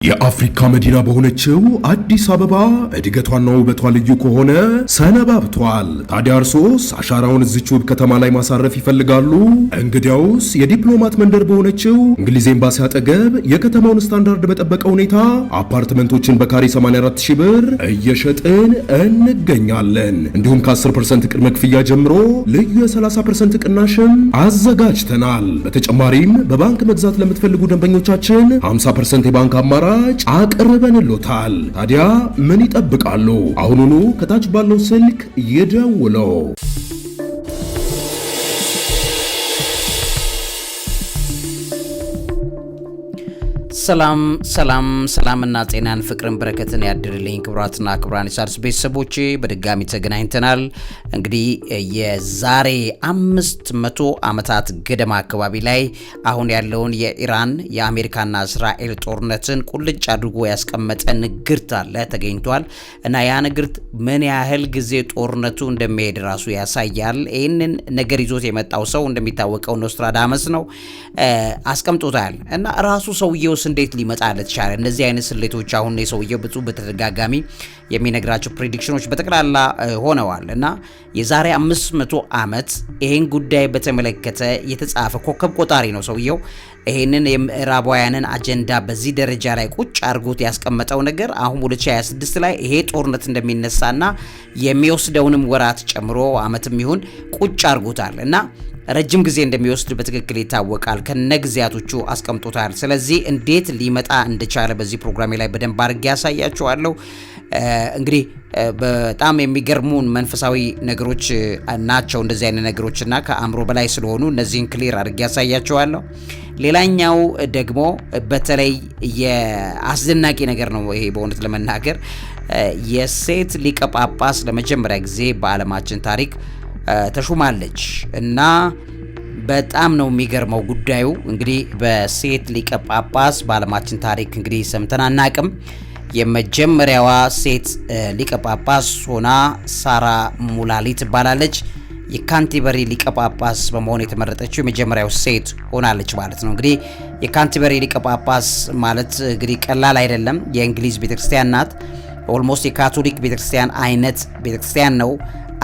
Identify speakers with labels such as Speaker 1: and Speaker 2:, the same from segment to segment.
Speaker 1: የአፍሪካ መዲና በሆነችው አዲስ አበባ እድገቷና ውበቷ ልዩ ከሆነ ሰነባብቷል። ታዲያ እርሶስ አሻራውን እዚች ውብ ከተማ ላይ ማሳረፍ ይፈልጋሉ? እንግዲያውስ የዲፕሎማት መንደር በሆነችው እንግሊዝ ኤምባሲ አጠገብ የከተማውን ስታንዳርድ በጠበቀ ሁኔታ አፓርትመንቶችን በካሬ 84,000 ብር እየሸጥን እንገኛለን። እንዲሁም ከ10% ቅድመ ክፍያ ጀምሮ ልዩ የ30% ቅናሽም አዘጋጅተናል። በተጨማሪም በባንክ መግዛት ለምትፈልጉ ደንበኞቻችን 50% የባንክ አማራጭ አቅርበንልዎታል። ታዲያ ምን ይጠብቃሉ? አሁኑኑ ከታች ባለው ስልክ ይደውለው።
Speaker 2: ሰላምና ጤናን ፍቅርን በረከትን ያድርልኝ። ክብራትና ክብራን የሣድስ ቤተሰቦቼ በድጋሚ ተገናኝተናል። እንግዲህ የዛሬ 500 ዓመታት ገደማ አካባቢ ላይ አሁን ያለውን የኢራን የአሜሪካና እስራኤል ጦርነትን ቁልጭ አድርጎ ያስቀመጠ ንግርት አለ ተገኝቷል እና ያ ንግርት ምን ያህል ጊዜ ጦርነቱ እንደሚሄድ ራሱ ያሳያል። ይህንን ነገር ይዞት የመጣው ሰው እንደሚታወቀው ኖስትራዳመስ ነው አስቀምጦታል እና ራሱ ሰውየው እንዴት ሊመጣለት ቻለ? እነዚህ አይነት ስሌቶች አሁን የሰውየው ብዙ በተደጋጋሚ የሚነግራቸው ፕሬዲክሽኖች በጠቅላላ ሆነዋል እና የዛሬ 500 ዓመት ይሄን ጉዳይ በተመለከተ የተጻፈ ኮከብ ቆጣሪ ነው ሰውየው። ይሄንን የምዕራባውያንን አጀንዳ በዚህ ደረጃ ላይ ቁጭ አድርጎት ያስቀመጠው ነገር አሁን 2026 ላይ ይሄ ጦርነት እንደሚነሳና የሚወስደውንም ወራት ጨምሮ ዓመትም ይሁን ቁጭ አድርጎታል እና ረጅም ጊዜ እንደሚወስድ በትክክል ይታወቃል። ከነግዚያቶቹ አስቀምጦታል። ስለዚህ እንዴት ሊመጣ እንደቻለ በዚህ ፕሮግራሜ ላይ በደንብ አድርጌ ያሳያችኋለሁ። እንግዲህ በጣም የሚገርሙን መንፈሳዊ ነገሮች ናቸው እንደዚህ አይነት ነገሮችና ከአእምሮ በላይ ስለሆኑ እነዚህን ክሊር አድርጌ ያሳያችኋለሁ። ሌላኛው ደግሞ በተለይ የአስደናቂ ነገር ነው። ይሄ በእውነት ለመናገር የሴት ሊቀ ጳጳስ ለመጀመሪያ ጊዜ በዓለማችን ታሪክ ተሹማለች እና በጣም ነው የሚገርመው ጉዳዩ። እንግዲህ በሴት ሊቀ ጳጳስ በዓለማችን ታሪክ እንግዲህ ሰምተን አናቅም። የመጀመሪያዋ ሴት ሊቀ ጳጳስ ሆና ሳራ ሙላሊ ትባላለች። የካንቲበሪ ሊቀ ጳጳስ በመሆን የተመረጠችው የመጀመሪያው ሴት ሆናለች ማለት ነው። እንግዲህ የካንቲበሪ ሊቀ ጳጳስ ማለት እንግዲህ ቀላል አይደለም። የእንግሊዝ ቤተክርስቲያን ናት። ኦልሞስት የካቶሊክ ቤተክርስቲያን አይነት ቤተክርስቲያን ነው።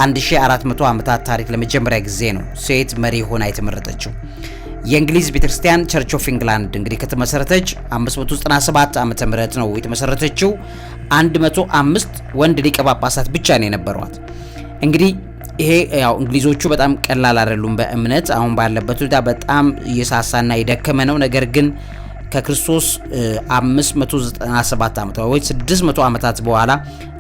Speaker 2: 1400 ዓመታት ታሪክ ለመጀመሪያ ጊዜ ነው ሴት መሪ ሆና የተመረጠችው። የእንግሊዝ ቤተክርስቲያን ቸርች ኦፍ ኢንግላንድ እንግዲህ ከተመሰረተች 597 ዓመተ ምህረት ነው የተመሰረተችው። 105 ወንድ ሊቀ ጳጳሳት ብቻ ነው የነበሯት። እንግዲህ ይሄ ያው እንግሊዞቹ በጣም ቀላል አይደሉም በእምነት አሁን ባለበት ሁኔታ በጣም እየሳሳና የደከመ ነው። ነገር ግን ከክርስቶስ 597 ዓመት ወይ 600 ዓመታት በኋላ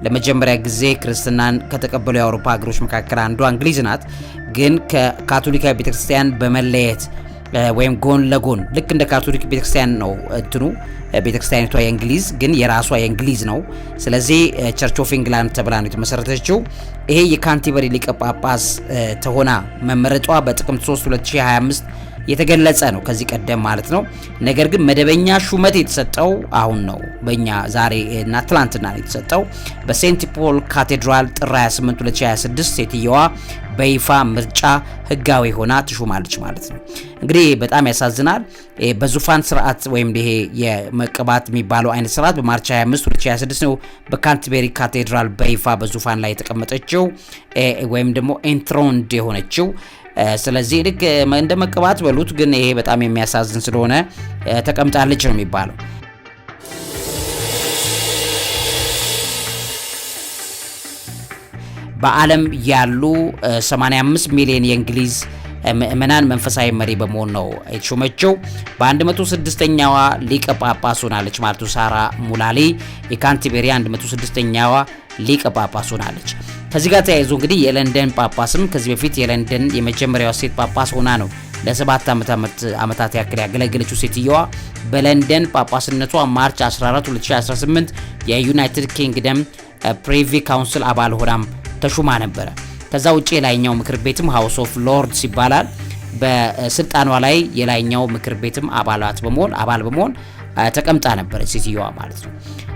Speaker 2: ለመጀመሪያ ጊዜ ክርስትናን ከተቀበሉ የአውሮፓ ሀገሮች መካከል አንዷ እንግሊዝ ናት። ግን ከካቶሊካዊ ቤተክርስቲያን በመለየት ወይም ጎን ለጎን ልክ እንደ ካቶሊክ ቤተክርስቲያን ነው ቤተክርስቲያኒቷ የእንግሊዝ ግን የራሷ የእንግሊዝ ነው። ስለዚህ ቸርች ኦፍ ኢንግላንድ ተብላ ነው የተመሰረተችው። ይሄ የካንቲበሪ ሊቀ ጳጳስ ተሆና መመረጧ በጥቅምት 3 2025 የተገለጸ ነው ከዚህ ቀደም ማለት ነው። ነገር ግን መደበኛ ሹመት የተሰጠው አሁን ነው በእኛ ዛሬ እና ትላንትና ነው የተሰጠው። በሴንት ፖል ካቴድራል ጥር 28 2026 ሴትየዋ በይፋ ምርጫ ህጋዊ ሆና ትሾማለች ማለት ነው። እንግዲህ በጣም ያሳዝናል። በዙፋን ስርዓት ወይም ይሄ የመቀባት የሚባለው አይነት ስርዓት በማርች 25 2026 ነው በካንተርበሪ ካቴድራል በይፋ በዙፋን ላይ የተቀመጠችው ወይም ደግሞ ኤንትሮንድ የሆነችው። ስለዚህ ልክ እንደ መቀባት በሉት፣ ግን ይሄ በጣም የሚያሳዝን ስለሆነ ተቀምጣለች ነው የሚባለው። በዓለም ያሉ 85 ሚሊዮን የእንግሊዝ ምዕመናን መንፈሳዊ መሪ በመሆን ነው የተሾመችው። በ106ኛዋ ሊቀ ጳጳስ ሆናለች ማለት ነው። ሳራ ሙላሊ የካንተርበሪ 106ኛዋ ሊቀ ጳጳስ ሆናለች። ከዚህ ጋር ተያይዞ እንግዲህ የለንደን ጳጳስም ከዚህ በፊት የለንደን የመጀመሪያዋ ሴት ጳጳስ ሆና ነው ለ7 ዓመታት ያክል ያገለገለችው ሴትየዋ በለንደን ጳጳስነቷ ማርች 14 2018 የዩናይትድ ኪንግደም ፕሪቪ ካውንስል አባል ሆናም ተሹማ ነበረ። ከዛ ውጪ የላይኛው ምክር ቤትም ሃውስ ኦፍ ሎርድስ ይባላል። በስልጣኗ ላይ የላይኛው ምክር ቤትም አባል በመሆን ተቀምጣ ነበረ ሴትየዋ ማለት ነው።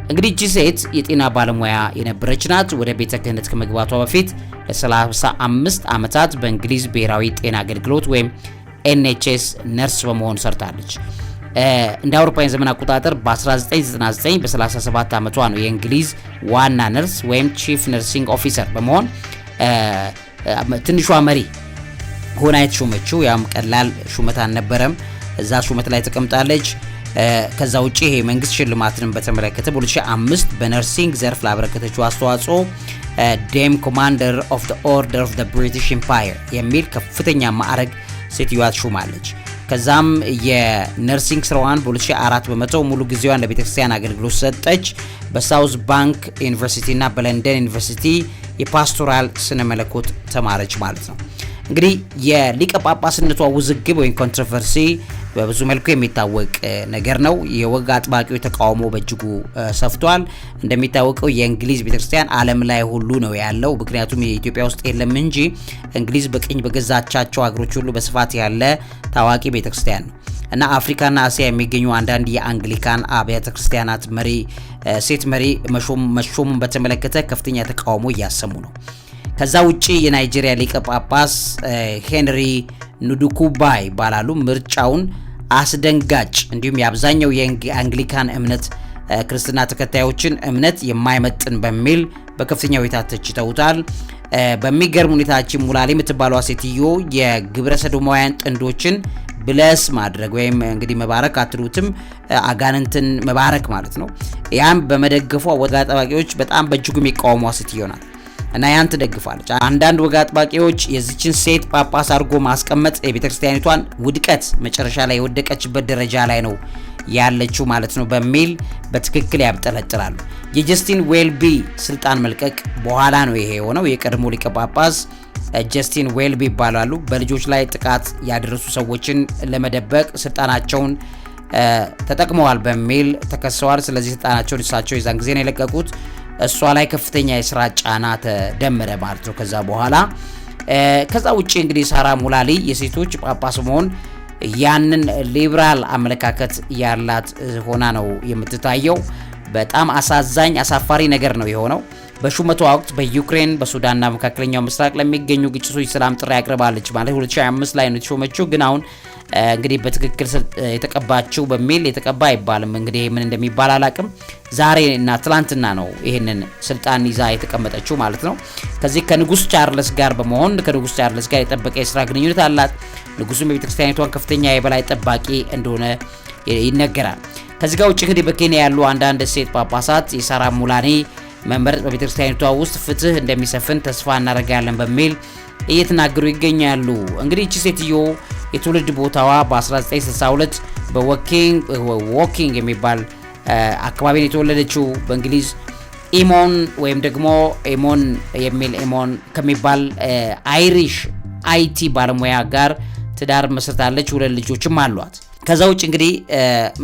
Speaker 2: እንግዲህ እቺ ሴት የጤና ባለሙያ የነበረች ናት። ወደ ቤተ ክህነት ከመግባቷ በፊት ለ35 ዓመታት በእንግሊዝ ብሔራዊ ጤና አገልግሎት ወይም NHS ነርስ በመሆን ሰርታለች። እንደ አውሮፓውያን ዘመን አቆጣጠር በ1999 በ37 ዓመቷ ነው የእንግሊዝ ዋና ነርስ ወይም ቺፍ ነርሲንግ ኦፊሰር በመሆን ትንሿ መሪ ሆና የተሾመችው። ያም ቀላል ሹመት አልነበረም። እዛ ሹመት ላይ ተቀምጣለች። ከዛ ውጪ ይሄ መንግስት ሽልማትን በተመለከተ በ2005 በነርሲንግ ዘርፍ ላበረከተችው አስተዋጽኦ ዴም ኮማንደር ኦፍ ዘ ኦርደር ኦፍ ዘ ብሪቲሽ ኢምፓየር የሚል ከፍተኛ ማዕረግ ሴትዮዋ ትሾማለች። ከዛም የነርሲንግ ስራዋን በ2004 በመቶ ሙሉ ጊዜዋን ለቤተክርስቲያን አገልግሎት ሰጠች። በሳውዝ ባንክ ዩኒቨርሲቲ እና በለንደን ዩኒቨርሲቲ የፓስቶራል ስነ መለኮት ተማረች ማለት ነው። እንግዲህ የሊቀ ጳጳስነቷ ውዝግብ ወይም ኮንትሮቨርሲ በብዙ መልኩ የሚታወቅ ነገር ነው። የወግ አጥባቂው ተቃውሞ በእጅጉ ሰፍቷል። እንደሚታወቀው የእንግሊዝ ቤተክርስቲያን ዓለም ላይ ሁሉ ነው ያለው። ምክንያቱም የኢትዮጵያ ውስጥ የለም እንጂ እንግሊዝ በቅኝ በገዛቻቸው ሀገሮች ሁሉ በስፋት ያለ ታዋቂ ቤተክርስቲያን ነው እና አፍሪካና እስያ የሚገኙ አንዳንድ የአንግሊካን አብያተ ክርስቲያናት መሪ ሴት መሪ መሾሙን በተመለከተ ከፍተኛ ተቃውሞ እያሰሙ ነው። ከዛ ውጪ የናይጄሪያ ሊቀ ጳጳስ ሄንሪ ኑዱኩባይ ባላሉ ምርጫውን አስደንጋጭ እንዲሁም የአብዛኛው የአንግሊካን እምነት ክርስትና ተከታዮችን እምነት የማይመጥን በሚል በከፍተኛ ሁኔታ ተችተውታል። በሚገርም ሁኔታችን ሙላሊ የምትባለው ሴትዮ የግብረ ሰዶማውያን ጥንዶችን ብለስ ማድረግ ወይም እንግዲህ መባረክ አትሉትም አጋንንትን መባረክ ማለት ነው። ያም በመደገፏ ወግ አጥባቂዎች በጣም በእጅጉ የሚቃወሙ ሴትዮ ናት እና ያን ትደግፋለች። አንዳንድ ወግ አጥባቂዎች የዚችን ሴት ጳጳስ አድርጎ ማስቀመጥ የቤተክርስቲያኒቷን ውድቀት መጨረሻ ላይ የወደቀችበት ደረጃ ላይ ነው ያለችው ማለት ነው በሚል በትክክል ያብጠለጥላሉ። የጀስቲን ዌልቢ ስልጣን መልቀቅ በኋላ ነው ይሄ የሆነው። የቀድሞ ሊቀ ጳጳስ ጀስቲን ዌልቢ ይባላሉ። በልጆች ላይ ጥቃት ያደረሱ ሰዎችን ለመደበቅ ስልጣናቸውን ተጠቅመዋል በሚል ተከሰዋል። ስለዚህ ስልጣናቸውን እሳቸው የዛን ጊዜ ነው የለቀቁት። እሷ ላይ ከፍተኛ የስራ ጫና ተደመረ ማለት ነው ከዛ በኋላ። ከዛ ውጪ እንግዲህ ሳራ ሙላሊ የሴቶች ጳጳስ መሆን ያንን ሊበራል አመለካከት ያላት ሆና ነው የምትታየው። በጣም አሳዛኝ አሳፋሪ ነገር ነው የሆነው። በሹመቷ ወቅት በዩክሬን በሱዳንና መካከለኛው ምስራቅ ለሚገኙ ግጭቶች ሰላም ጥሪ ያቀርባለች ማለት 2025 ላይ ነው የተሾመችው። ግን አሁን እንግዲህ በትክክል የተቀባችው በሚል የተቀባ አይባልም። እንግዲህ ምን እንደሚባል አላቅም። ዛሬ እና ትላንትና ነው ይሄንን ስልጣን ይዛ የተቀመጠችው ማለት ነው። ከዚህ ከንጉስ ቻርልስ ጋር በመሆን ከንጉስ ቻርልስ ጋር የጠበቀ የስራ ግንኙነት አላት። ንጉሱም የቤተክርስቲያኒቷን ከፍተኛ የበላይ ጠባቂ እንደሆነ ይነገራል። ከዚህ ጋር ውጭ እንግዲህ በኬንያ ያሉ አንዳንድ ሴት ጳጳሳት የሳራ ሙላኒ መመረጥ በቤተክርስቲያኒቷ ውስጥ ፍትህ እንደሚሰፍን ተስፋ እናደርጋለን በሚል እየተናገሩ ይገኛሉ። እንግዲህ እቺ ሴትዮ የትውልድ ቦታዋ በ1962 በዎኪንግ የሚባል አካባቢ ነው የተወለደችው። በእንግሊዝ ኢሞን ወይም ደግሞ ኤሞን የሚል ኤሞን ከሚባል አይሪሽ አይቲ ባለሙያ ጋር ትዳር መስርታለች። 2 ልጆችም አሏት። ከዛ ውጭ እንግዲህ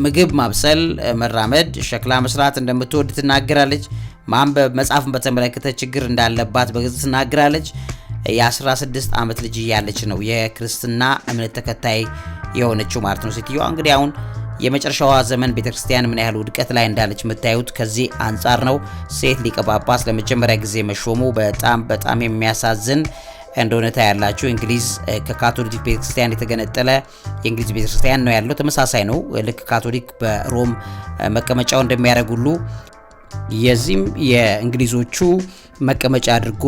Speaker 2: ምግብ ማብሰል፣ መራመድ፣ ሸክላ መስራት እንደምትወድ ትናገራለች። ማንበብ መጻፍን በተመለከተ ችግር እንዳለባት በግልጽ ትናገራለች። የ16 ዓመት ልጅ እያለች ነው የክርስትና እምነት ተከታይ የሆነችው ማለት ነው ሴትዮዋ። እንግዲህ አሁን የመጨረሻዋ ዘመን ቤተክርስቲያን ምን ያህል ውድቀት ላይ እንዳለች የምታዩት ከዚህ አንጻር ነው። ሴት ሊቀ ጳጳስ ለመጀመሪያ ጊዜ መሾሙ በጣም የሚያሳዝን እንደሆነ ታያላችሁ። እንግሊዝ ከካቶሊክ ቤተክርስቲያን የተገነጠለ የእንግሊዝ ቤተክርስቲያን ነው ያለው። ተመሳሳይ ነው። ልክ ካቶሊክ በሮም መቀመጫው እንደሚያደርግ ሁሉ የዚህም የእንግሊዞቹ መቀመጫ አድርጎ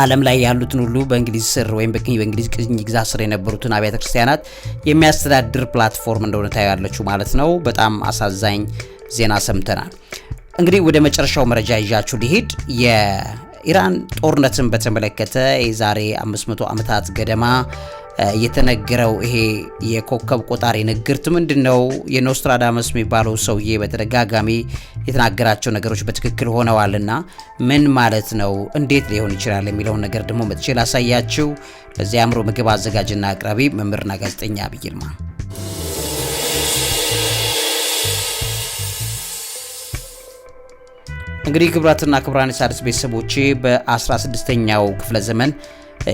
Speaker 2: ዓለም ላይ ያሉትን ሁሉ በእንግሊዝ ስር ወይም በእንግሊዝ ቅኝ ግዛት ስር የነበሩትን አብያተ ክርስቲያናት የሚያስተዳድር ፕላትፎርም እንደሆነ ታያላችሁ ማለት ነው። በጣም አሳዛኝ ዜና ሰምተናል። እንግዲህ ወደ መጨረሻው መረጃ ይዣችሁ ሊሄድ የኢራን ጦርነትን በተመለከተ የዛሬ 500 ዓመታት ገደማ የተነገረው ይሄ የኮከብ ቆጣሪ ንግርት ምንድነው? የኖስትራዳመስ የሚባለው ሰውዬ በተደጋጋሚ የተናገራቸው ነገሮች በትክክል ሆነዋልና ምን ማለት ነው? እንዴት ሊሆን ይችላል የሚለውን ነገር ደግሞ መጥቼ ላሳያችሁ። ለዚህ አእምሮ ምግብ አዘጋጅና አቅራቢ መምህርና ጋዜጠኛ ዐቢይ ይልማ። እንግዲህ ክቡራትና ክቡራን የሣድስ ቤተሰቦቼ በ16ኛው ክፍለ ዘመን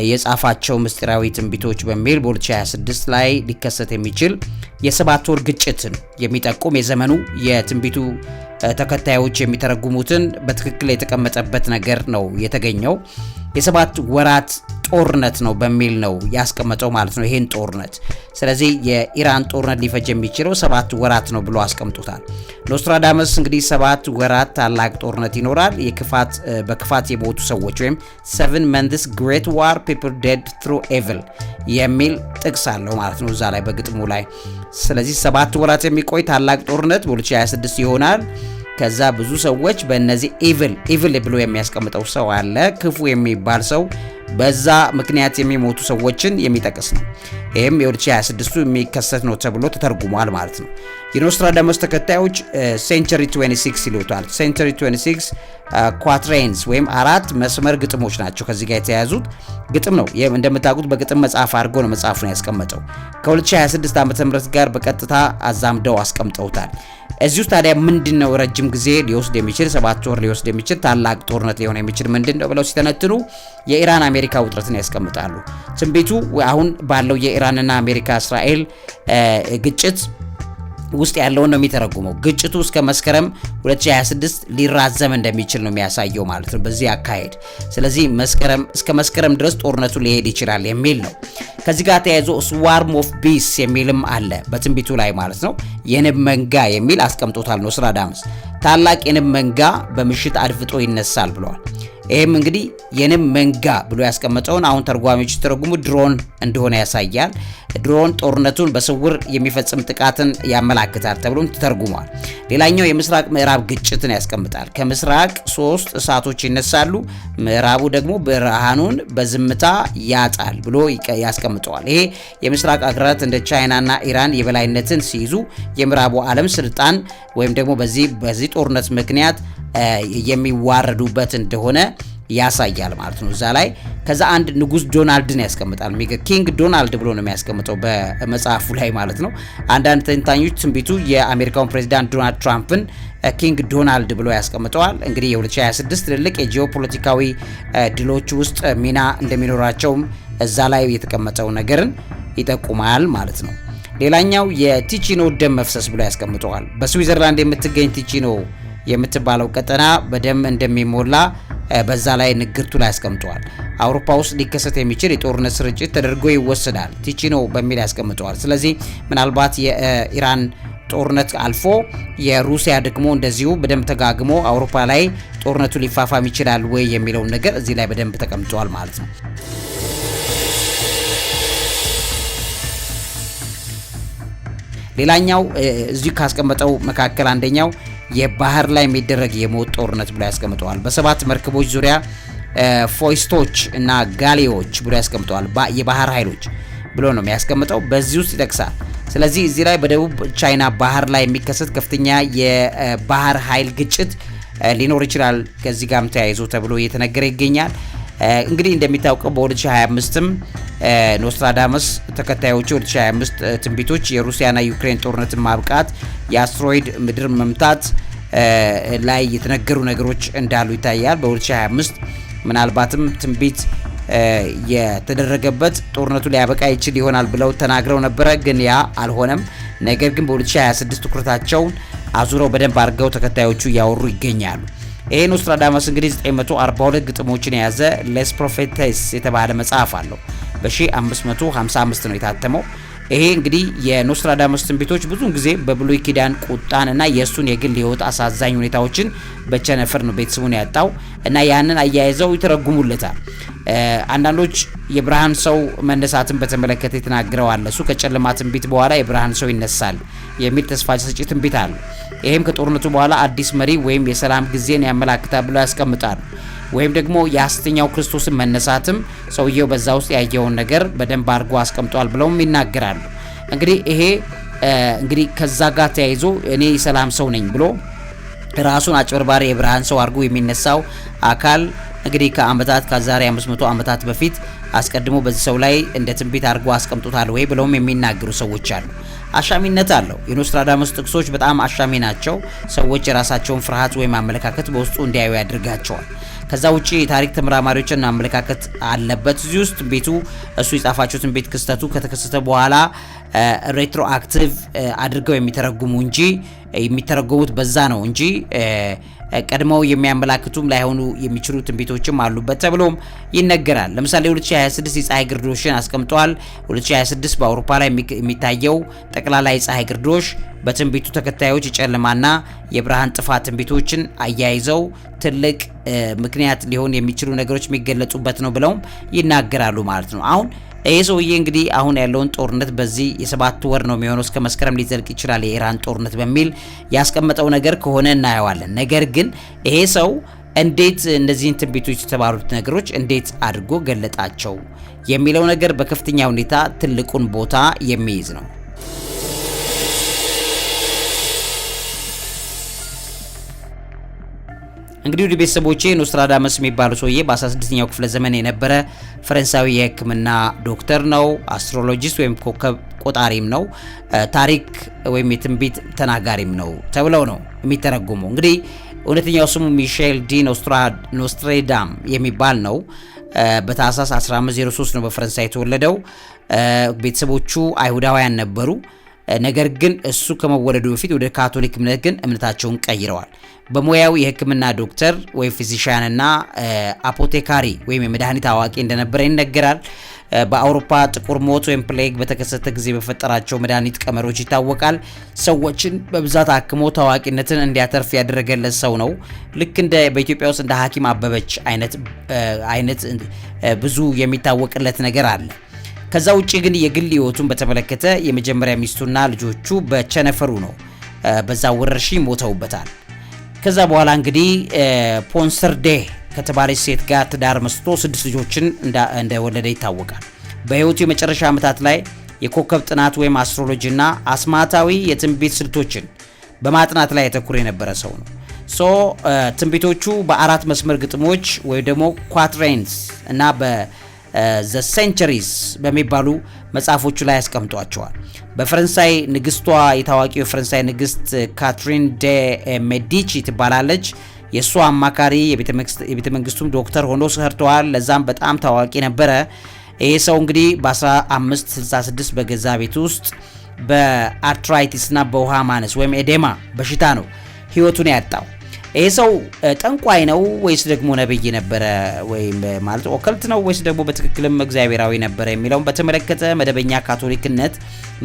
Speaker 2: የጻፋቸው ምስጢራዊ ትንቢቶች በሚል በ2026 ላይ ሊከሰት የሚችል የ7 ወር ግጭትን የሚጠቁም የዘመኑ የትንቢቱ ተከታዮች የሚተረጉሙትን በትክክል የተቀመጠበት ነገር ነው የተገኘው። የ7 ወራት ጦርነት ነው በሚል ነው ያስቀመጠው ማለት ነው ይሄን ጦርነት። ስለዚህ የኢራን ጦርነት ሊፈጅ የሚችለው 7 ወራት ነው ብሎ አስቀምጦታል። ኖስትራዳመስ እንግዲህ 7 ወራት ታላቅ ጦርነት ይኖራል፣ በክፋት የሞቱ ሰዎች ወይም 7 months great war people dead through evil የሚል ጥቅስ አለው ማለት ነው እዛ ላይ በግጥሙ ላይ። ስለዚህ 7 ወራት የሚቆይ ታላቅ ጦርነት በ2026 ይሆናል። ከዛ ብዙ ሰዎች በእነዚህ ኢቪል ብሎ የሚያስቀምጠው ሰው አለ፣ ክፉ የሚባል ሰው በዛ ምክንያት የሚሞቱ ሰዎችን የሚጠቅስ ነው። ይሄም የ2026 የሚከሰት ነው ተብሎ ተተርጉሟል ማለት ነው። የኖስትራዳመስ ተከታዮች ሴንቸሪ 26 ይሉታል። ሴንቸሪ 26 ኳትሬንስ ወይም 4 መስመር ግጥሞች ናቸው ከዚህ ጋር የተያዙት ግጥም ነው። እንደምታውቁት በግጥም መጽሐፍ አድርጎ ነው መጽሐፉን ያስቀመጠው። ከ2026 ዓ.ም ጋር በቀጥታ አዛምደው አስቀምጠውታል። እዚህ ውስጥ ታዲያ ምንድነው ረጅም ጊዜ ሊወስድ የሚችል 7 ወር ሊወስድ የሚችል ታላቅ ጦርነት ሊሆን የሚችል ምንድነው ብለው ሲተነትኑ የኢራን አሜሪካ ውጥረትን ያስቀምጣሉ። ትንቢቱ አሁን ባለው የኢራንና አሜሪካ እስራኤል ግጭት ውስጥ ያለውን ነው የሚተረጉመው። ግጭቱ እስከ መስከረም 2026 ሊራዘም እንደሚችል ነው የሚያሳየው ማለት ነው በዚህ አካሄድ። ስለዚህ እስከ መስከረም ድረስ ጦርነቱ ሊሄድ ይችላል የሚል ነው። ከዚህ ጋር ተያይዞ ስዋርም ኦፍ ቢስ የሚልም አለ በትንቢቱ ላይ ማለት ነው። የንብ መንጋ የሚል አስቀምጦታል ኖስትራዳመስ። ታላቅ የንብ መንጋ በምሽት አድፍጦ ይነሳል ብለዋል። ይሄም እንግዲህ የንብ መንጋ ብሎ ያስቀመጠውን አሁን ተርጓሚዎች ተረጉሙ ድሮን እንደሆነ ያሳያል። ድሮን ጦርነቱን በስውር የሚፈጽም ጥቃትን ያመላክታል ተብሎም ተተርጉሟል። ሌላኛው የምስራቅ ምዕራብ ግጭትን ያስቀምጣል። ከምስራቅ 3 እሳቶች ይነሳሉ፣ ምዕራቡ ደግሞ ብርሃኑን በዝምታ ያጣል ብሎ ያስቀምጠዋል። ይሄ የምስራቅ አገራት እንደ ቻይናና ኢራን የበላይነትን ሲይዙ የምዕራቡ ዓለም ስልጣን ወይም ደግሞ በዚህ ጦርነት ምክንያት የሚዋረዱበት እንደሆነ ያሳያል ማለት ነው እዛ ላይ። ከዛ አንድ ንጉስ ዶናልድን ያስቀምጣል። ኪንግ ዶናልድ ብሎ ነው የሚያስቀምጠው በመጽሐፉ ላይ ማለት ነው። አንዳንድ ተንታኞች ትንቢቱ የአሜሪካውን ፕሬዚዳንት ዶናልድ ትራምፕን ኪንግ ዶናልድ ብሎ ያስቀምጠዋል። እንግዲህ የ2026 ትልልቅ የጂኦፖለቲካዊ ድሎች ውስጥ ሚና እንደሚኖራቸውም እዛ ላይ የተቀመጠው ነገርን ይጠቁማል ማለት ነው። ሌላኛው የቲቺኖ ደም መፍሰስ ብሎ ያስቀምጠዋል። በስዊዘርላንድ የምትገኝ ቲቺኖ የምትባለው ቀጠና በደም እንደሚሞላ በዛ ላይ ንግርቱ ላይ ያስቀምጠዋል። አውሮፓ ውስጥ ሊከሰት የሚችል የጦርነት ስርጭት ተደርጎ ይወሰዳል ቲቺኖ በሚል ያስቀምጠዋል። ስለዚህ ምናልባት የኢራን ጦርነት አልፎ የሩሲያ ደግሞ እንደዚሁ በደም ተጋግሞ አውሮፓ ላይ ጦርነቱ ሊፋፋም ይችላል ወይ የሚለውን ነገር እዚህ ላይ በደንብ ተቀምጧል ማለት ነው። ሌላኛው እዚህ ካስቀመጠው መካከል አንደኛው የባህር ላይ የሚደረግ የሞት ጦርነት ብሎ ያስቀምጠዋል። በ7 መርከቦች ዙሪያ ፎይስቶች እና ጋሊዎች ብሎ ያስቀምጠዋል። የባህር ኃይሎች ብሎ ነው የሚያስቀምጠው፣ በዚህ ውስጥ ይጠቅሳል። ስለዚህ እዚህ ላይ በደቡብ ቻይና ባህር ላይ የሚከሰት ከፍተኛ የባህር ኃይል ግጭት ሊኖር ይችላል ከዚህ ጋርም ተያይዞ ተብሎ እየተነገረ ይገኛል። እንግዲህ እንደሚታወቀው በ2025ም ኖስትራዳመስ ተከታዮቹ 2025 ትንቢቶች የሩሲያና ዩክሬን ጦርነትን ማብቃት፣ የአስትሮይድ ምድር መምታት ላይ የተነገሩ ነገሮች እንዳሉ ይታያል። በ2025 ምናልባትም ትንቢት የተደረገበት ጦርነቱ ሊያበቃ ይችል ይሆናል ብለው ተናግረው ነበረ፣ ግን ያ አልሆነም። ነገር ግን በ2026 ትኩረታቸውን አዙረው በደንብ አድርገው ተከታዮቹ እያወሩ ይገኛሉ። ይሄ ኖስትራዳመስ እንግዲህ 942 ግጥሞችን የያዘ ሌስ ፕሮፌቴስ የተባለ መጽሐፍ አለው። በ1555 ነው የታተመው። ይሄ እንግዲህ የኖስትራዳመስ ትንቢቶች ብዙውን ጊዜ በብሉይ ኪዳን ቁጣን እና የእሱን የግል ሕይወት አሳዛኝ ሁኔታዎችን በቸነፈር ነው ቤተሰቡን ያጣው እና ያንን አያይዘው ይተረጉሙለታል። አንዳንዶች የብርሃን ሰው መነሳትን በተመለከተ የተናገረው አለ። እሱ ከጨለማ ትንቢት በኋላ የብርሃን ሰው ይነሳል የሚል ተስፋ ሰጪ ትንቢት አለ። ይሄም ከጦርነቱ በኋላ አዲስ መሪ ወይም የሰላም ጊዜን ያመላክታል ብለው ያስቀምጣሉ። ወይም ደግሞ የሐሰተኛው ክርስቶስን መነሳትም ሰውየው በዛ ውስጥ ያየውን ነገር በደንብ አድርጎ አስቀምጧል ብለውም ይናገራሉ። እንግዲህ ይሄ እንግዲህ ከዛ ጋር ተያይዞ እኔ የሰላም ሰው ነኝ ብሎ ራሱን አጭበርባሪ የብርሃን ሰው አድርጎ የሚነሳው አካል እንግዲህ ከዛሬ 500 ዓመታት በፊት አስቀድሞ በዚህ ሰው ላይ እንደ ትንቢት አድርጎ አስቀምጦታል ወይ ብለውም የሚናገሩ ሰዎች አሉ። አሻሚነት አለው። የኖስትራዳመስ ጥቅሶች በጣም አሻሚ ናቸው። ሰዎች የራሳቸውን ፍርሃት ወይም አመለካከት በውስጡ እንዲያዩ ያደርጋቸዋል። ከዛ ውጪ የታሪክ ተመራማሪዎችን አመለካከት አለበት እዚህ ውስጥ ቤቱ እሱ የጻፋቸው ትንቢት ክስተቱ ከተከሰተ በኋላ ሬትሮአክቲቭ አድርገው የሚተረጉሙ እንጂ የሚተረጉሙት በዛ ነው እንጂ ቀድመው የሚያመላክቱም ላይሆኑ የሚችሉ ትንቢቶችም አሉበት ተብሎም ይነገራል። ለምሳሌ 2026 የፀሐይ ግርዶሽን አስቀምጧል። 2026 በአውሮፓ ላይ የሚታየው ጠቅላላ የፀሐይ ግርዶሽ በትንቢቱ ተከታዮች የጨለማና የብርሃን ጥፋት ትንቢቶችን አያይዘው ትልቅ ምክንያት ሊሆን የሚችሉ ነገሮች የሚገለጹበት ነው ብለውም ይናገራሉ ማለት ነው። አሁን ይሄ ሰውዬ እንግዲህ አሁን ያለውን ጦርነት በዚህ የ7 ወር ነው የሚሆነው እስከ መስከረም ሊዘልቅ ይችላል የኢራን ጦርነት በሚል ያስቀመጠው ነገር ከሆነ እናየዋለን። ነገር ግን ይሄ ሰው እንዴት እነዚህን ትንቢቶች የተባሉት ነገሮች እንዴት አድርጎ ገለጣቸው የሚለው ነገር በከፍተኛ ሁኔታ ትልቁን ቦታ የሚይዝ ነው። እንግዲህ ወደ ቤተሰቦቼ ኖስትራዳመስ የሚባለው ሰውዬ በ16ኛው ክፍለ ዘመን የነበረ ፈረንሳዊ የሕክምና ዶክተር ነው። አስትሮሎጂስት ወይም ኮከብ ቆጣሪም ነው። ታሪክ ወይም የትንቢት ተናጋሪም ነው ተብለው ነው የሚተረጉመው። እንግዲህ እውነተኛው ስሙ ሚሼል ዲ ኖስትራዳም የሚባል ነው። በታህሳስ 1503 ነው በፈረንሳይ የተወለደው። ቤተሰቦቹ አይሁዳውያን ነበሩ። ነገር ግን እሱ ከመወለዱ በፊት ወደ ካቶሊክ እምነት ግን እምነታቸውን ቀይረዋል። በሙያው የሕክምና ዶክተር ወይም ፊዚሻን እና አፖቴካሪ ወይም የመድኃኒት አዋቂ እንደነበረ ይነገራል። በአውሮፓ ጥቁር ሞት ወይም ፕሌግ በተከሰተ ጊዜ በፈጠራቸው መድኃኒት ቀመሮች ይታወቃል። ሰዎችን በብዛት አክሞ ታዋቂነትን እንዲያተርፍ ያደረገለት ሰው ነው። ልክ እንደ በኢትዮጵያ ውስጥ እንደ ሐኪም አበበች አይነት ብዙ የሚታወቅለት ነገር አለ። ከዛ ውጪ ግን የግል ህይወቱን በተመለከተ የመጀመሪያ ሚስቱና ልጆቹ በቸነፈሩ ነው በዛ ወረርሽኝ ሞተውበታል። ከዛ በኋላ እንግዲህ ፖንሰርዴ ከተባለች ሴት ጋር ትዳር መስርቶ 6 ልጆችን እንደወለደ ይታወቃል። በህይወቱ የመጨረሻ ዓመታት ላይ የኮከብ ጥናት ወይም አስትሮሎጂና አስማታዊ የትንቢት ስልቶችን በማጥናት ላይ ያተኮረ የነበረ ሰው ነው። ትንቢቶቹ በአራት መስመር ግጥሞች ወይ ደግሞ ኳትሬንስ እና ዘ ሴንቸሪስ በሚባሉ መጽሐፎቹ ላይ ያስቀምጧቸዋል። በፈረንሳይ ንግስቷ የታዋቂው የፈረንሳይ ንግስት ካትሪን ደ ሜዲቺ ትባላለች። የእሷ አማካሪ የቤተ መንግስቱም ዶክተር ሆኖ ሰርተዋል። ለዛም በጣም ታዋቂ ነበረ። ይሄ ሰው እንግዲህ በ1566 በገዛ ቤት ውስጥ በአርትራይቲስ እና በውሃ ማነስ ወይም ኤዴማ በሽታ ነው ህይወቱን ያጣው። ይሄ ሰው ጠንቋይ ነው ወይስ ደግሞ ነብይ ነበረ ወይም ማለት ኦከልት ነው ወይስ ደግሞ በትክክልም እግዚአብሔራዊ ነበረ የሚለውን በተመለከተ መደበኛ ካቶሊክነት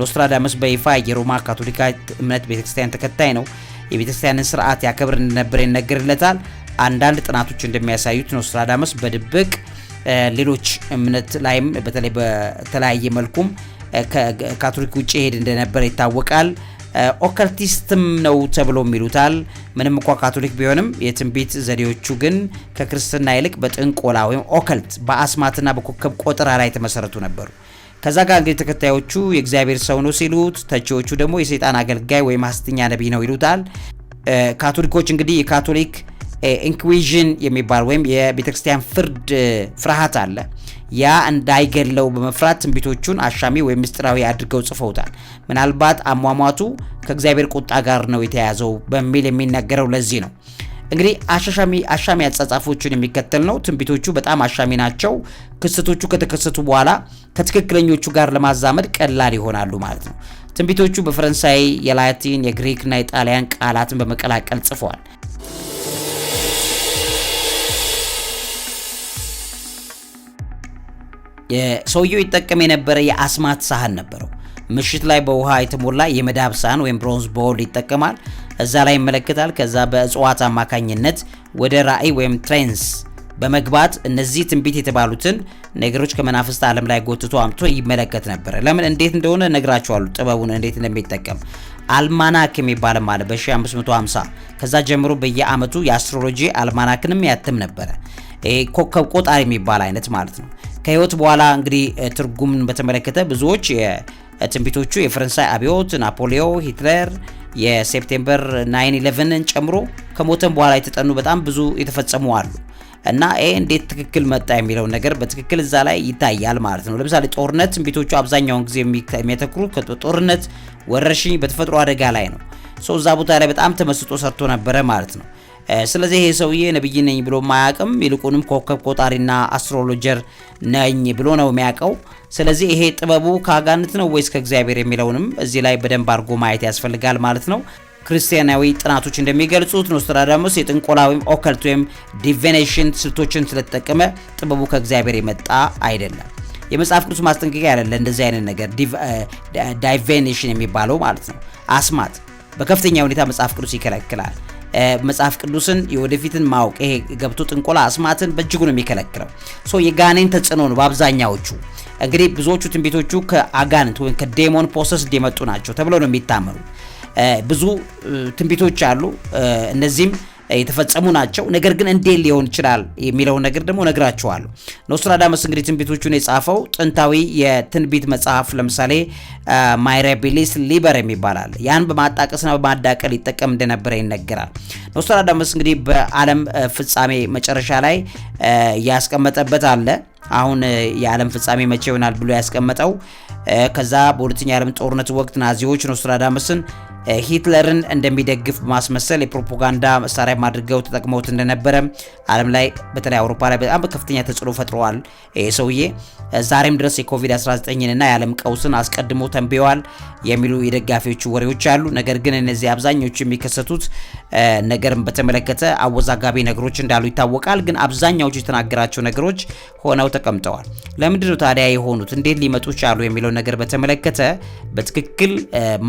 Speaker 2: ኖስትራዳመስ በይፋ የሮማ ካቶሊካዊት እምነት ቤተክርስቲያን ተከታይ ነው። የቤተክርስቲያንን ስርዓት ያከብር እንደነበረ ይነገርለታል። አንዳንድ ጥናቶች እንደሚያሳዩት ኖስትራዳመስ በድብቅ ሌሎች እምነት ላይም በተለይ በተለያየ መልኩም ከካቶሊክ ውጪ ሄድ እንደነበረ ይታወቃል። ኦከልቲስትም ነው ተብሎ የሚሉታል። ምንም እንኳን ካቶሊክ ቢሆንም የትንቢት ዘዴዎቹ ግን ከክርስትና ይልቅ በጥንቆላ ወይም ኦከልት በአስማትና በኮከብ ቆጠራ ላይ የተመሰረቱ ነበሩ። ከዛ ጋር እንግዲህ ተከታዮቹ የእግዚአብሔር ሰው ነው ሲሉት፣ ተቺዎቹ ደግሞ የሰይጣን አገልጋይ ወይም ሐሰተኛ ነቢይ ነው ይሉታል። ካቶሊኮች እንግዲህ የካቶሊክ ኢንኩዊዥን የሚባል ወይም የቤተክርስቲያን ፍርድ ፍርሃት አለ። ያ እንዳይገለው በመፍራት ትንቢቶቹን አሻሚ ወይም ምስጢራዊ አድርገው ጽፈውታል። ምናልባት አሟሟቱ ከእግዚአብሔር ቁጣ ጋር ነው የተያዘው በሚል የሚነገረው ለዚህ ነው። እንግዲህ አሻሚ አጻጻፎችን የሚከተል ነው። ትንቢቶቹ በጣም አሻሚ ናቸው። ክስተቶቹ ከተከሰቱ በኋላ ከትክክለኞቹ ጋር ለማዛመድ ቀላል ይሆናሉ ማለት ነው። ትንቢቶቹ በፈረንሳይ፣ የላቲን፣ የግሪክና የጣሊያን ቃላትን በመቀላቀል ጽፈዋል። ሰውየው ይጠቀም የነበረ የአስማት ሳህን ነበረው። ምሽት ላይ በውሃ የተሞላ የመዳብ ሳህን ወይም ብሮንዝ ቦል ይጠቀማል። እዛ ላይ ይመለከታል። ከዛ በእጽዋት አማካኝነት ወደ ራእይ ወይም ትሬንስ በመግባት እነዚህ ትንቢት የተባሉትን ነገሮች ከመናፍስት ዓለም ላይ ጎትቶ አምጥቶ ይመለከት ነበር። ለምን እንዴት እንደሆነ ነግራቸዋለሁ፣ ጥበቡን እንዴት እንደሚጠቀም። አልማናክ የሚባልም አለ በ1550 ከዛ ጀምሮ በየአመቱ የአስትሮሎጂ አልማናክንም ያትም ነበረ። ኮከብ ቆጣሪ የሚባል አይነት ማለት ነው። ከህይወት በኋላ እንግዲህ ትርጉምን በተመለከተ ብዙዎች ትንቢቶቹ የፈረንሳይ አብዮት፣ ናፖሊዮ፣ ሂትለር፣ የሴፕቴምበር 9/11ን ጨምሮ ከሞተም በኋላ የተጠኑ በጣም ብዙ የተፈጸሙ አሉ እና እንዴት ትክክል መጣ የሚለው ነገር በትክክል እዛ ላይ ይታያል ማለት ነው። ለምሳሌ ጦርነት ትንቢቶቹ አብዛኛውን ጊዜ የሚያተኩሩ ከጦርነት፣ ወረርሽኝ፣ በተፈጥሮ አደጋ ላይ ነው። እዛ ቦታ ላይ በጣም ተመስጦ ሰርቶ ነበረ ማለት ነው። ስለዚህ ይሄ ሰውዬ ነብይ ነኝ ብሎ ማያውቅም። ይልቁንም ኮከብ ቆጣሪና አስትሮሎጀር ነኝ ብሎ ነው የሚያውቀው። ስለዚህ ይሄ ጥበቡ ከአጋንንት ነው ወይስ ከእግዚአብሔር የሚለውንም እዚህ ላይ በደንብ አድርጎ ማየት ያስፈልጋል ማለት ነው። ክርስቲያናዊ ጥናቶች እንደሚገልጹት ኖስትራዳሙስ የጥንቆላ ወይም ኦከልት ወይም ዲቪኔሽን ስልቶችን ስለተጠቀመ ጥበቡ ከእግዚአብሔር የመጣ አይደለም። የመጽሐፍ ቅዱስ ማስጠንቀቂያ ያለ እንደዚህ አይነት ነገር ዲቪኔሽን የሚባለው ማለት ነው። አስማት በከፍተኛ ሁኔታ መጽሐፍ ቅዱስ ይከለክላል። መጽሐፍ ቅዱስን የወደፊትን ማወቅ ይሄ ገብቶ ጥንቆላ አስማትን በእጅጉ ነው የሚከለክለው። የጋኔን ተጽዕኖ ነው በአብዛኛዎቹ። እንግዲህ ብዙዎቹ ትንቢቶቹ ከአጋንንት ወይም ከዴሞን ፖሰስ የመጡ ናቸው ተብሎ ነው የሚታመኑ። ብዙ ትንቢቶች አሉ፣ እነዚህም የተፈጸሙ ናቸው። ነገር ግን እንዴት ሊሆን ይችላል የሚለው ነገር ደግሞ ነግራቸዋለሁ። ኖስትራዳሙስ እንግዲህ ትንቢቶቹን የጻፈው ጥንታዊ የትንቢት መጽሐፍ ለምሳሌ ማይራቢሊስ ሊበር የሚባላል ያን በማጣቀስና በማዳቀል ይጠቀም እንደነበረ ይነገራል። ኖስትራዳሙስ እንግዲህ በዓለም ፍጻሜ መጨረሻ ላይ ያስቀመጠበት አለ። አሁን የዓለም ፍጻሜ መቼ ይሆናል ብሎ ያስቀመጠው ከዛ በሁለተኛ ዓለም ጦርነት ወቅት ናዚዎች ኖስትራዳሙስን ሂትለርን እንደሚደግፍ ማስመሰል የፕሮፓጋንዳ መሳሪያ አድርገው ተጠቅመውት እንደነበረ ዓለም ላይ በተለይ አውሮፓ ላይ በጣም በከፍተኛ ተጽዕኖ ፈጥረዋል። ይሄ ሰውዬ ዛሬም ድረስ የኮቪድ-19 እና የዓለም ቀውስን አስቀድሞ ተንብየዋል የሚሉ የደጋፊዎቹ ወሬዎች አሉ። ነገር ግን እነዚህ አብዛኞቹ የሚከሰቱት ነገርን በተመለከተ አወዛጋቢ ነገሮች እንዳሉ ይታወቃል። ግን አብዛኛዎቹ የተናገራቸው ነገሮች ሆነው ተቀምጠዋል። ለምንድን ነው ታዲያ የሆኑት እንዴት ሊመጡ ቻሉ የሚለው ነገር በተመለከተ በትክክል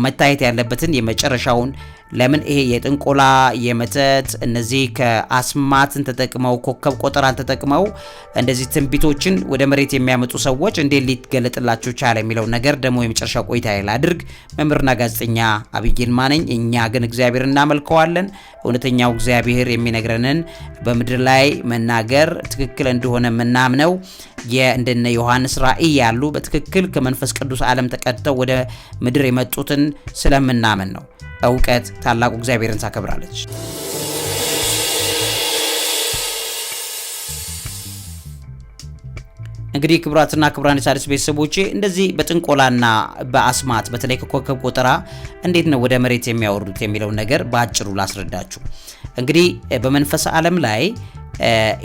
Speaker 2: መታየት ያለበትን የመጨረሻውን ለምን ይሄ የጥንቆላ የመተት እነዚህ ከአስማትን ተጠቅመው ኮከብ ቆጠራን ተጠቅመው እንደዚህ ትንቢቶችን ወደ መሬት የሚያመጡ ሰዎች እንዴት ሊገለጥላቸው ቻለ የሚለው ነገር ደግሞ የመጨረሻ ቆይታ ያላድርግ። መምህርና ጋዜጠኛ አብይ ይልማ ነኝ። እኛ ግን እግዚአብሔር እናመልከዋለን። እውነተኛው እግዚአብሔር የሚነግረንን በምድር ላይ መናገር ትክክል እንደሆነ ምናምነው እንደነ ዮሐንስ ራእይ ያሉ በትክክል ከመንፈስ ቅዱስ ዓለም ተቀድተው ወደ ምድር የመጡትን ስለምናምን ነው። እውቀት ታላቁ እግዚአብሔርን ታከብራለች። እንግዲህ ክቡራትና ክቡራን የሣድስ ቤተሰቦቼ እንደዚህ በጥንቆላና በአስማት በተለይ ከኮከብ ቆጠራ እንዴት ነው ወደ መሬት የሚያወርዱት የሚለው ነገር በአጭሩ ላስረዳችሁ። እንግዲህ በመንፈስ ዓለም ላይ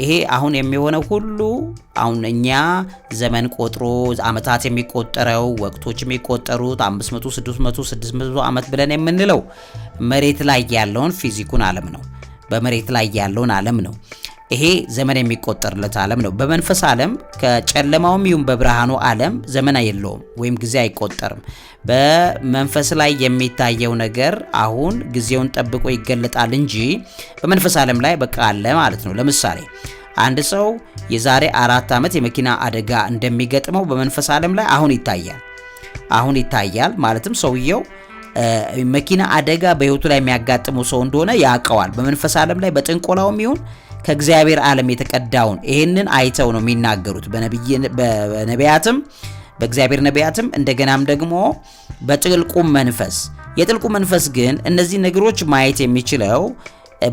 Speaker 2: ይሄ አሁን የሚሆነው ሁሉ አሁን እኛ ዘመን ቆጥሮ አመታት የሚቆጠረው ወቅቶች የሚቆጠሩት 500 600 600 አመት ብለን የምንለው መሬት ላይ ያለውን ፊዚኩን ዓለም ነው። በመሬት ላይ ያለውን ዓለም ነው። ይሄ ዘመን የሚቆጠርለት ዓለም ነው። በመንፈስ ዓለም ከጨለማውም ይሁን በብርሃኑ ዓለም ዘመን የለውም ወይም ጊዜ አይቆጠርም። በመንፈስ ላይ የሚታየው ነገር አሁን ጊዜውን ጠብቆ ይገለጣል እንጂ በመንፈስ ዓለም ላይ በቃ አለ ማለት ነው። ለምሳሌ አንድ ሰው የዛሬ 4 ዓመት የመኪና አደጋ እንደሚገጥመው በመንፈስ ዓለም ላይ አሁን ይታያል ማለትም ሰውየው መኪና አደጋ በህይወቱ ላይ የሚያጋጥመው ሰው እንደሆነ ያውቀዋል። በመንፈስ ዓለም ላይ በጥንቆላውም ይሁን ከእግዚአብሔር ዓለም የተቀዳውን ይሄንን አይተው ነው የሚናገሩት። በነቢያትም በእግዚአብሔር ነቢያትም እንደገናም ደግሞ በጥልቁ መንፈስ። የጥልቁ መንፈስ ግን እነዚህ ነገሮች ማየት የሚችለው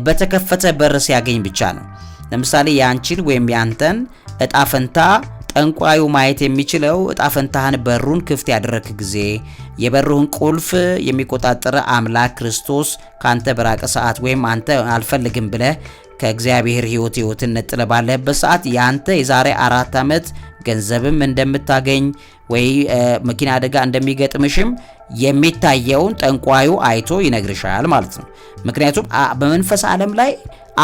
Speaker 2: በተከፈተ በር ሲያገኝ ብቻ ነው። ለምሳሌ ያንቺን ወይም ያንተን እጣ ፈንታ ጠንቋዩ ማየት የሚችለው እጣ ፈንታህን በሩን ክፍት ያደረክ ጊዜ የበሩን ቁልፍ የሚቆጣጠር አምላክ ክርስቶስ ካንተ በራቀ ሰዓት ወይም አንተ አልፈልግም ብለህ ከእግዚአብሔር ህይወትን ነጥለ ባለበት ሰዓት ያንተ የዛሬ 4 ዓመት ገንዘብም እንደምታገኝ ወይ መኪና አደጋ እንደሚገጥምሽም የሚታየውን ጠንቋዩ አይቶ ይነግርሻል ማለት ነው። ምክንያቱም በመንፈስ ዓለም ላይ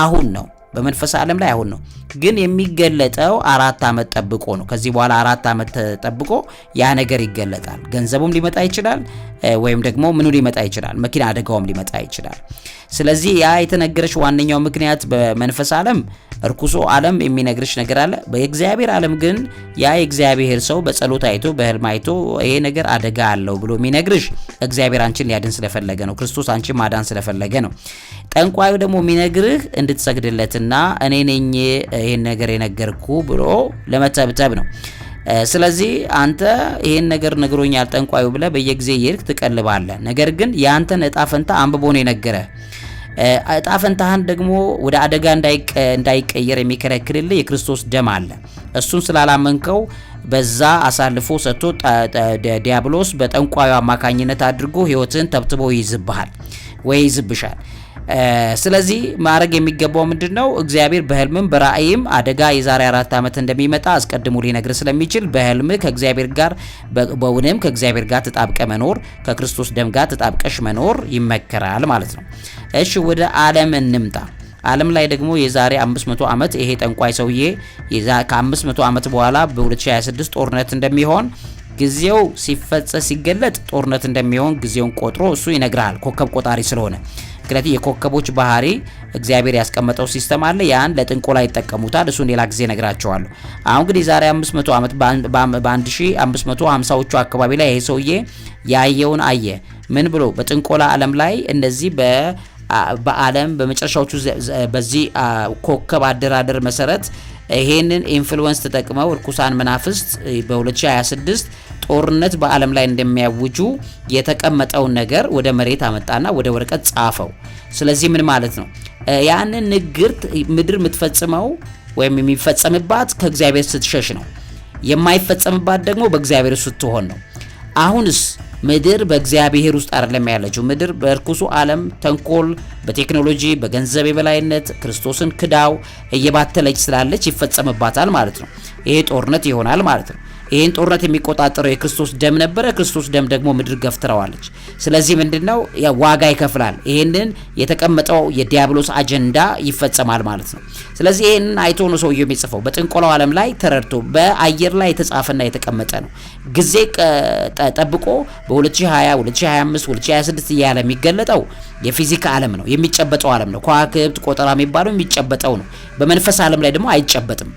Speaker 2: አሁን ነው። በመንፈስ ዓለም ላይ አሁን ነው፣ ግን የሚገለጠው 4 ዓመት ጠብቆ ነው። ከዚህ በኋላ 4 ዓመት ጠብቆ ያ ነገር ይገለጣል። ገንዘቡም ሊመጣ ይችላል፣ ወይም ደግሞ ምኑ ሊመጣ ይችላል፣ መኪና አደጋውም ሊመጣ ይችላል። ስለዚህ ያ የተነገረሽ ዋነኛው ምክንያት በመንፈስ ዓለም እርኩሶ ዓለም የሚነግርሽ ነገር አለ። በእግዚአብሔር ዓለም ግን ያ የእግዚአብሔር ሰው በጸሎት አይቶ በህልም አይቶ ይሄ ነገር አደጋ አለው ብሎ የሚነግርሽ እግዚአብሔር አንቺን ሊያድን ስለፈለገ ነው። ክርስቶስ አንቺን ማዳን ስለፈለገ ነው። ጠንቋዩ ደግሞ የሚነግርህ እንድትሰግድለትና እኔ ነኝ ይሄን ነገር የነገርኩ ብሎ ለመተብተብ ነው። ስለዚህ አንተ ይሄን ነገር ነግሮኛል ጠንቋዩ ብለህ በየጊዜ ይርክ ትቀልባለህ። ነገር ግን ያንተን እጣ ፈንታ አንብቦ ነው የነገረህ። እጣ ፈንታህን ደግሞ ወደ አደጋ እንዳይቀየር የሚከለክልልህ የክርስቶስ ደም አለ። እሱን ስላላመንከው በዛ አሳልፎ ሰጥቶ ዲያብሎስ በጠንቋዩ አማካኝነት አድርጎ ህይወትን ተብትቦ ይዝብሃል ወይ ይዝብሻል። ስለዚህ ማድረግ የሚገባው ምንድነው? እግዚአብሔር በህልምም በራእይም አደጋ የዛሬ 4 ዓመት እንደሚመጣ አስቀድሞ ሊነግር ስለሚችል በህልም ከእግዚአብሔር ጋር በእውነትም ከእግዚአብሔር ጋር ተጣብቀ መኖር ከክርስቶስ ደም ጋር ተጣብቀሽ መኖር ይመከራል ማለት ነው። እሺ ወደ ዓለም እንምጣ። ዓለም ላይ ደግሞ የዛሬ 500 ዓመት ይሄ ጠንቋይ ሰውዬ ከ500 ዓመት በኋላ በ2026 ጦርነት እንደሚሆን ጊዜው ሲገለጥ ጦርነት እንደሚሆን ጊዜውን ቆጥሮ እሱ ይነግራል፣ ኮከብ ቆጣሪ ስለሆነ። ምክንያቱም የኮከቦች ባህሪ እግዚአብሔር ያስቀመጠው ሲስተም አለ። ያን ለጥንቆላ ይጠቀሙታል። እሱን ሌላ ጊዜ ነግራቸዋለሁ። አሁን ግን የዛሬ 500 ዓመት በ1550ዎቹ አካባቢ ላይ ይሄ ሰውዬ ያየውን አየ። ምን ብሎ? በጥንቆላ ዓለም ላይ እነዚህ በዓለም በመጨረሻዎቹ በዚህ ኮከብ አደራደር መሰረት ይሄንን ኢንፍሉዌንስ ተጠቅመው ርኩሳን መናፍስት በ2026 ጦርነት በዓለም ላይ እንደሚያውጁ የተቀመጠውን ነገር ወደ መሬት አመጣና ወደ ወረቀት ጻፈው። ስለዚህ ምን ማለት ነው? ያንን ንግርት ምድር የምትፈጽመው ወይም የሚፈጸምባት ከእግዚአብሔር ስትሸሽ ነው። የማይፈጸምባት ደግሞ በእግዚአብሔር ስትሆን ነው። አሁንስ ምድር በእግዚአብሔር ውስጥ አይደለም ያለችው። ምድር በርኩሱ ዓለም ተንኮል፣ በቴክኖሎጂ፣ በገንዘብ የበላይነት ክርስቶስን ክዳው እየባተለች ስላለች ይፈጸምባታል ማለት ነው። ይሄ ጦርነት ይሆናል ማለት ነው። ይሄን ጦርነት የሚቆጣጠረው የክርስቶስ ደም ነበረ። ክርስቶስ ደም ደግሞ ምድር ገፍትረዋለች። ስለዚህ ምንድነው? ዋጋ ይከፍላል። ይሄንን የተቀመጠው የዲያብሎስ አጀንዳ ይፈጸማል ማለት ነው። ስለዚህ ይሄንን አይቶ ነው ሰውየው የሚጽፈው። በጥንቆላው ዓለም ላይ ተረድቶ በአየር ላይ የተጻፈና የተቀመጠ ነው። ጊዜ ጠብቆ በ2020 2025 2026 እያለ የሚገለጠው የፊዚካ ዓለም ነው፣ የሚጨበጠው ዓለም ነው። ከዋክብት ቆጠራ የሚባለው የሚጨበጠው ነው። በመንፈስ ዓለም ላይ ደግሞ አይጨበጥም።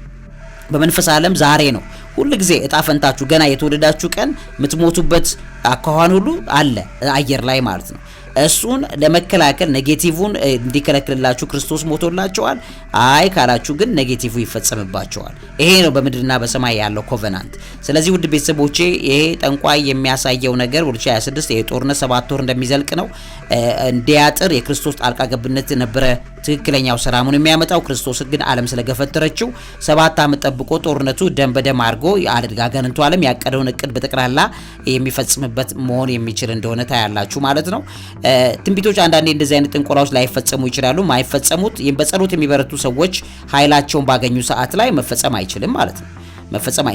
Speaker 2: በመንፈስ ዓለም ዛሬ ነው ሁሉ ጊዜ እጣ ፈንታችሁ ገና የተወለዳችሁ ቀን የምትሞቱበት አኳኋን ሁሉ አለ አየር ላይ ማለት ነው። እሱን ለመከላከል ኔጌቲቭን እንዲከለክልላችሁ ክርስቶስ ሞቶላችኋል። አይ ካላችሁ ግን ኔጌቲቭ ይፈጸምባችኋል። ይሄ ነው በምድርና በሰማይ ያለው ኮቨናንት። ስለዚህ ውድ ቤተሰቦቼ ይሄ ጠንቋይ የሚያሳየው ነገር 2026 ይሄ ጦርነት 7 ወር እንደሚዘልቅ ነው። እንዲያጥር የክርስቶስ ጣልቃ ገብነት ነበረ ትክክለኛው ሰላሙን የሚያመጣው። ክርስቶስ ግን ዓለም ስለገፈተረችው 7 ዓመት ጠብቆ ጦርነቱ ደም በደም አድርጎ አጋንንቱ ዓለም ያቀደውን እቅድ በጠቅላላ የሚፈጽምበት መሆን የሚችል እንደሆነ ታያላችሁ ማለት ነው። ትንቢቶች አንዳንዴ እንደዚህ አይነት ጥንቆላዎች ላይፈጸሙ ይችላሉ። ማይፈጸሙት በጸሎት የሚበረቱ ሰዎች ኃይላቸውን ባገኙ ሰዓት ላይ መፈጸም አይችልም ማለት ነው።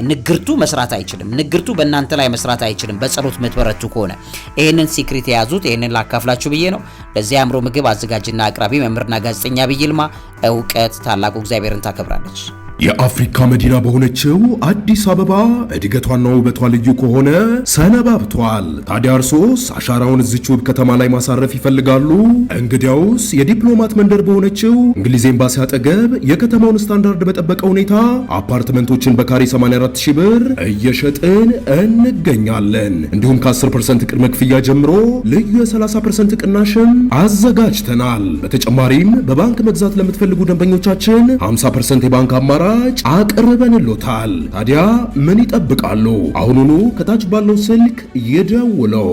Speaker 2: ንግርቱ መስራት አይችልም። ንግርቱ በእናንተ ላይ መስራት አይችልም በጸሎት የምትበረቱ ከሆነ። ይሄንን ሲክሬት የያዙት ይሄንን ላካፍላችሁ ብዬ ነው። ለዚህ አእምሮ ምግብ አዘጋጅና አቅራቢ መምህርና ጋዜጠኛ ዐቢይ ይልማ። እውቀት ታላቁ እግዚአብሔርን ታከብራለች።
Speaker 1: የአፍሪካ መዲና በሆነችው አዲስ አበባ እድገቷና ውበቷ ልዩ ከሆነ ሰነባብቷል። ታዲያ እርሶስ አሻራውን እዚች ውብ ከተማ ላይ ማሳረፍ ይፈልጋሉ? እንግዲያውስ የዲፕሎማት መንደር በሆነችው እንግሊዝ ኤምባሲ አጠገብ የከተማውን ስታንዳርድ በጠበቀ ሁኔታ አፓርትመንቶችን በካሬ 84,000 ብር እየሸጥን እንገኛለን። እንዲሁም ከ10% ቅድመ ክፍያ ጀምሮ ልዩ የ30% ቅናሽም አዘጋጅተናል። በተጨማሪም በባንክ መግዛት ለምትፈልጉ ደንበኞቻችን 50% የባንክ አማራጭ አቅርበንሎታል። ታዲያ ምን ይጠብቃሉ? አሁኑኑ ከታች ባለው ስልክ ይደውለው።